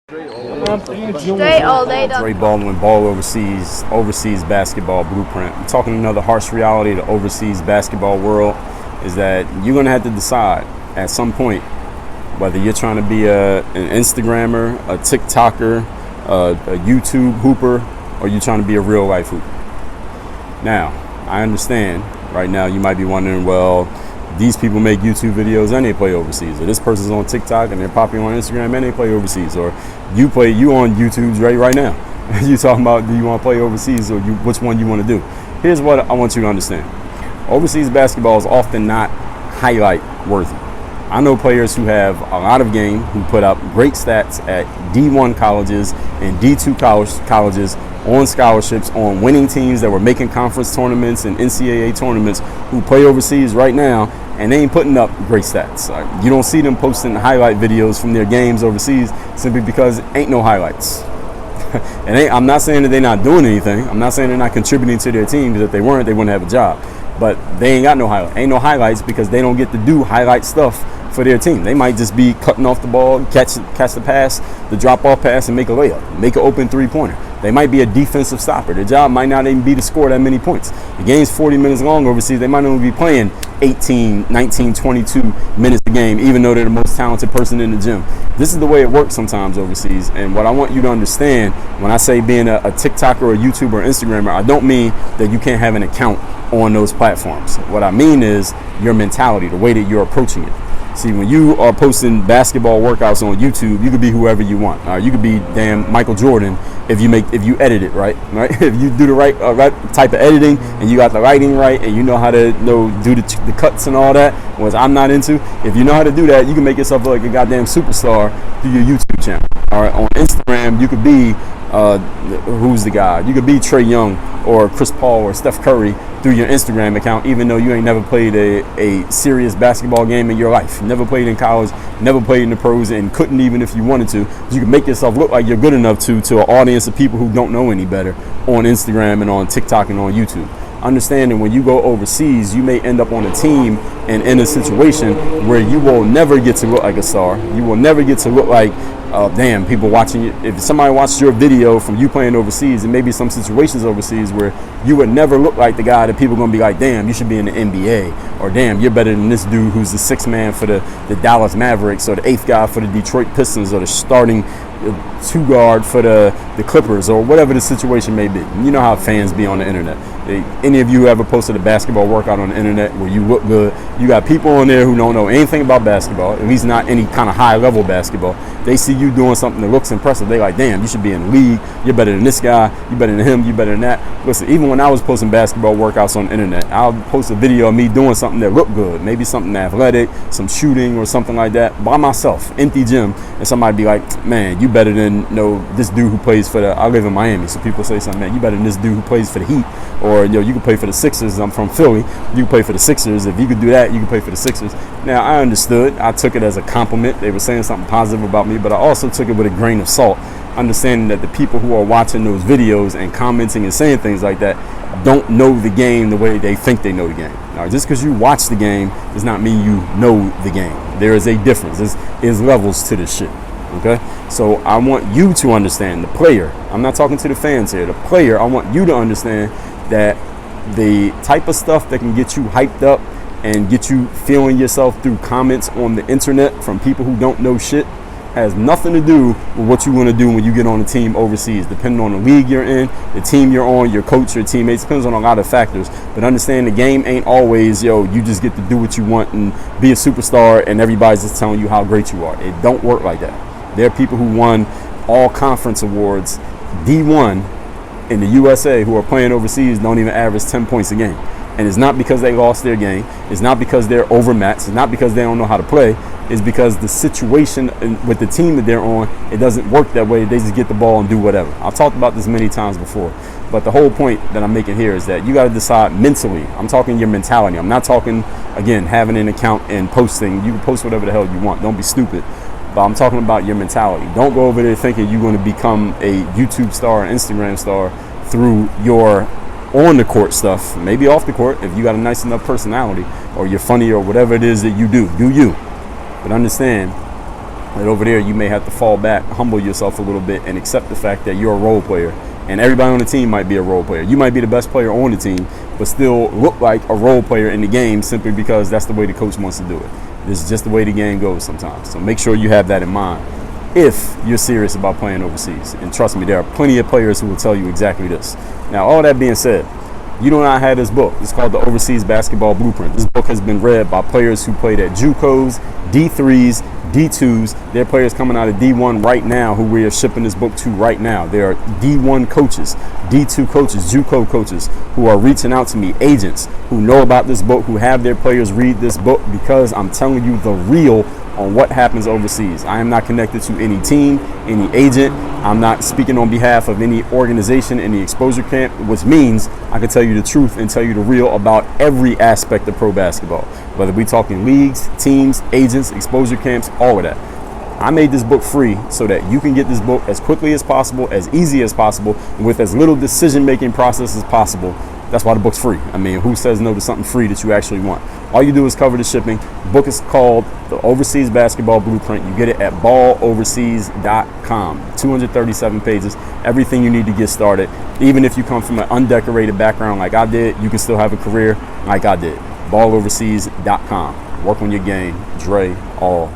Dre all day. Dre Baldwin, Ball overseas basketball blueprint. I'm talking another harsh reality of the overseas basketball world is that you're going to have to decide at some point whether you're trying to be an Instagrammer, a TikToker, a YouTube hooper, or you're trying to be a real life hooper. Now, I understand right now you might be wondering, well, these people make YouTube videos and they play overseas, or this person's on TikTok and they're popular on Instagram and they play overseas, or you on YouTube right now. You talking about, do you want to play overseas, or which one you want to do? Here's what I want you to understand. Overseas basketball is often not highlight worthy. I know players who have a lot of game, who put up great stats at D1 colleges and D2 colleges on scholarships, on winning teams that were making conference tournaments and NCAA tournaments, who play overseas right now and they ain't putting up great stats. You don't see them posting highlight videos from their games overseas simply because ain't no highlights. And I'm not saying that they're not doing anything. I'm not saying they're not contributing to their team, because if they weren't, they wouldn't have a job. But they ain't got no highlight. Ain't no highlights because they don't get to do highlight stuff for their team. They might just be cutting off the ball, catch the pass, the drop-off pass, and make a layup, make an open three-pointer. They might be a defensive stopper. Their job might not even be to score that many points. The game's 40 minutes long overseas. They might only be playing 18, 19, 22 minutes a game, even though they're the most talented person in the gym. This is the way it works sometimes overseas. And what I want you to understand when I say being a TikToker or YouTuber or Instagrammer, I don't mean that you can't have an account on those platforms. What I mean is your mentality, the way that you're approaching it. See, when you are posting basketball workouts on YouTube, you could be whoever you want. You could be damn Michael Jordan if you edit it right? If you do the right type of editing and you got the lighting right and you know how to do the cuts and all that, which I'm not into. If you know how to do that, you can make yourself look like a goddamn superstar through your YouTube channel. All right, on Instagram, you could be who's the guy? You could be Trey Young or Chris Paul or Steph Curry through your Instagram account, even though you ain't never played a serious basketball game in your life. Never played in college, never played in the pros, and couldn't even if you wanted to. You can make yourself look like you're good enough to an audience of people who don't know any better on Instagram and on TikTok and on YouTube. Understanding when you go overseas, you may end up on a team and in a situation where you will never get to look like a star. You will never get to look like damn, people watching you. If somebody watched your video from you playing overseas, and maybe some situations overseas where you would never look like the guy that people are going to be like, damn, you should be in the NBA, or damn, you're better than this dude who's the sixth man for the Dallas Mavericks, or the eighth guy for the Detroit Pistons, or the starting two guard for the Clippers, or whatever the situation may be. You know how fans be on the internet. Any of you ever posted a basketball workout on the internet where you look good? You got people on there who don't know anything about basketball, at least not any kind of high level basketball. They see you doing something that looks impressive. They like, damn, you should be in the league. You're better than this guy. You're better than him. You're better than that. Listen, even when I was posting basketball workouts on the internet, I'll post a video of me doing something that looked good, maybe something athletic, some shooting or something like that, by myself, empty gym, and somebody be like, man, you better than this dude who plays for I live in Miami, so people say something, man, you better than this dude who plays for the Heat, or you can play for the Sixers. I'm from Philly. You can play for the Sixers. If you could do that, you can play for the Sixers. Now, I understood. I took it as a compliment. They were saying something positive about me, but I also took it with a grain of salt, understanding that the people who are watching those videos and commenting and saying things like that don't know the game the way they think they know the game. Now, just because you watch the game does not mean you know the game. There is a difference. There's levels to this shit. Okay, so I want you to understand, the player. I'm not talking to the fans here. The player, I want you to understand that the type of stuff that can get you hyped up and get you feeling yourself through comments on the internet from people who don't know shit has nothing to do with what you want to do when you get on a team overseas. Depending on the league you're in, the team you're on, your coach, your teammates, depends on a lot of factors. But understand, the game ain't always, you just get to do what you want and be a superstar and everybody's just telling you how great you are. It don't work like that. There are people who won all conference awards, D1 in the USA, who are playing overseas, don't even average 10 points a game. And it's not because they lost their game. It's not because they're overmatched. It's not because they don't know how to play. It's because the situation with the team that they're on, it doesn't work that way. They just get the ball and do whatever. I've talked about this many times before. But the whole point that I'm making here is that you got to decide mentally. I'm talking your mentality. I'm not talking, again, having an account and posting. You can post whatever the hell you want. Don't be stupid. But I'm talking about your mentality. Don't go over there thinking you're going to become a YouTube star, an Instagram star through your on the court stuff. Maybe off the court, if you got a nice enough personality or you're funny or whatever it is that you do you. But understand, that over there you may have to fall back, humble yourself a little bit, and accept the fact that you're a role player. And everybody on the team might be a role player. You might be the best player on the team, but still look like a role player in the game simply because that's the way the coach wants to do it. This is just the way the game goes sometimes. So make sure you have that in mind if you're serious about playing overseas. And trust me, there are plenty of players who will tell you exactly this. Now, all that being said, you do not have this book. It's called the Overseas Basketball Blueprint. This book has been read by players who played at JUCOs, D3s, D2s. There are players coming out of D1 right now who we are shipping this book to right now. There are D1 coaches, D2 coaches, JUCO coaches who are reaching out to me, agents who know about this book, who have their players read this book, because I'm telling you the real on what happens overseas. I am not connected to any team, any agent. I'm not speaking on behalf of any organization in the exposure camp, which means I can tell you the truth and tell you the real about every aspect of pro basketball, whether we're talking leagues, teams, agents, exposure camps, all of that. I made this book free so that you can get this book as quickly as possible, as easy as possible, with as little decision-making process as possible. That's why the book's free. I mean, who says no to something free that you actually want? All you do is cover the shipping. The book is called The Overseas Basketball Blueprint. You get it at balloverseas.com. 237 pages, everything you need to get started. Even if you come from an undecorated background like I did, you can still have a career like I did. balloverseas.com. Work on your game. Dre all